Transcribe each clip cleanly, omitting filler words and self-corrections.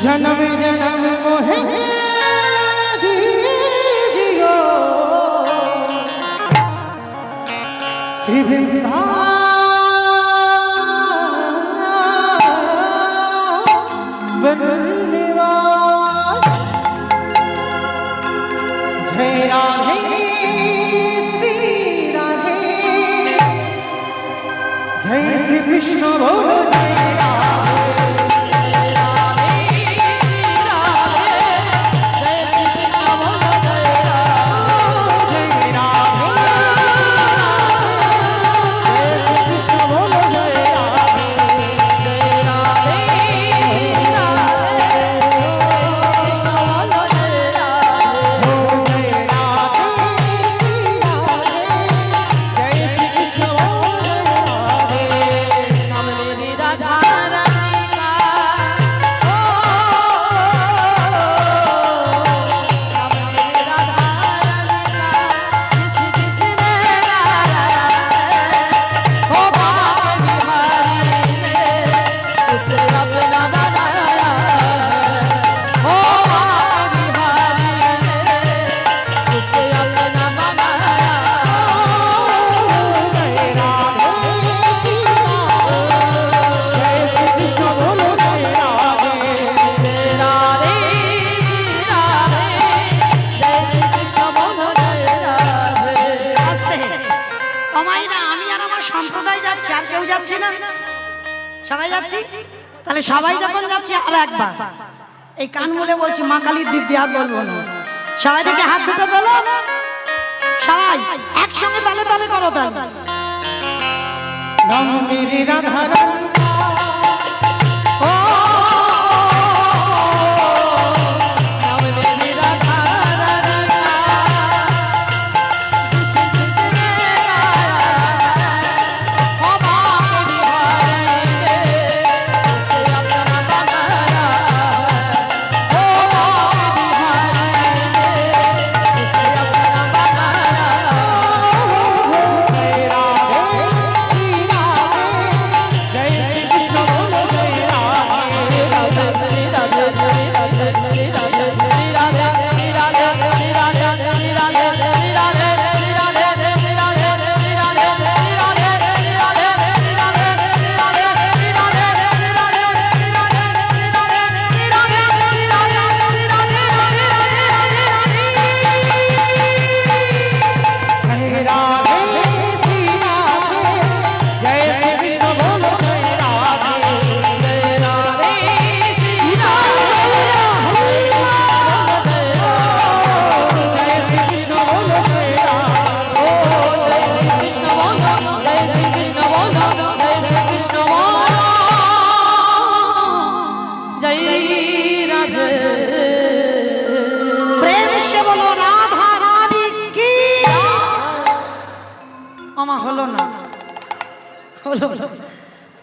जन्म जन्म मोहे दीजियो श्री वृंदावन निवास। जय राधे श्री राधे, जय श्री कृष्ण बोलो जय সবাই যাচ্ছি। তাহলে সবাই যখন যাচ্ছি আর একবার এই কান মুলে বলছি মা কালীর দিব্যি হাত বলবো না। সবাই থেকে হাত দুটো তোলো, সবাই একসঙ্গে তালে তালে করো। তাহলে নাম মেরি রাধা রানী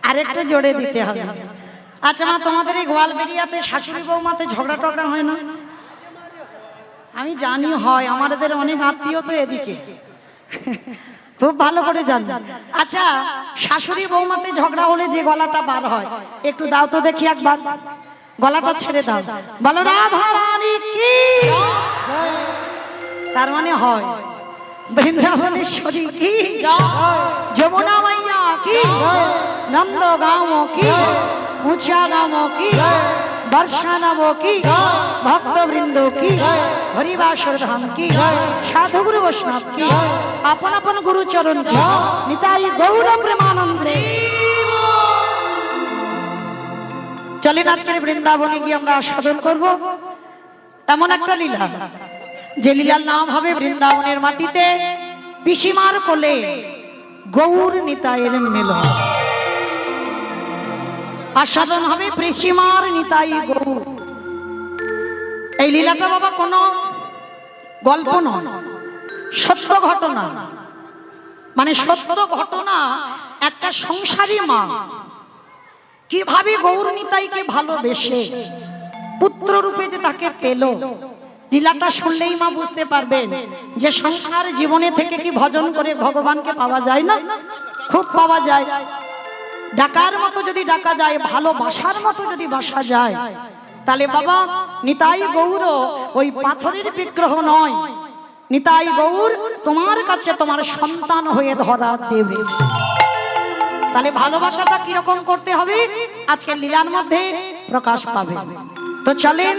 আরেকটু জোরে দিতে হবে। আচ্ছা মা, তোমাদের এই গোয়ালবেড়িয়াতে শাশুড়ি বৌমাতে ঝগড়া টগড়া হয় না? আমি জানি হয়, আমাদের অনেক আত্মীয় তো এদিকে, খুব ভালো করে জানি। আচ্ছা, শাশুড়ি বৌমাতে ঝগড়া হলে যে গলাটা বার হয় একটু দাও তো দেখি একবার, গলাটা ছেড়ে দাও, বলো রাধা রানী কি। তার মানে হয় বৃন্দাবনেশ্বরী কি, যমুনা মাইয়া কি, নন্দ গাঁও কি, উঁচা গাঁও কি, বর্ষানব কি, ভক্তবৃন্দ কি, হরিবাসর ধাম কি, সাধু গুরু বৈষ্ণব কি, আপন আপন গুরু চরণ কি, নিতাই গৌর প্রেমানন্দে। চলেন আজকের বৃন্দাবনে গিয়ে আমরা আস্বাদন করব এমন একটা লীলা, যে লীলার নাম হবে বৃন্দাবনের মাটিতে পিসিমার কোলে গৌর নিতাইয়ের মিলন। আস্বাদন হবে পিসিমার নিতাই গৌর। এই লীলাটা বাবা কোনো গল্প নয়, সত্য ঘটনা। মানে সত্য ঘটনা, একটা সংসারী মা কিভাবে গৌর নিতাইকে ভালোবেসে পুত্র রূপে যে তাকে পেল, লীলাটা শুনলেই মা বুঝতে পারবেন যে সংসার জীবনে থেকে কি ভজন করে ভগবানকে পাওয়া যায় না? খুব পাওয়া যায়। ডাকার মতো যদি ডাকা যায়, ভালোবাসার মতো যদি বাসা যায়, তাহলে বাবা নিতাই গৌর ওই পাথরের বিগ্রহ নয়, নিতাই গৌর তোমার কাছে তোমার সন্তান হয়ে ধরা দেবে। তাহলে ভালোবাসাটা কিরকম করতে হবে আজকের লীলার মধ্যে প্রকাশ পাবে। তো চলেন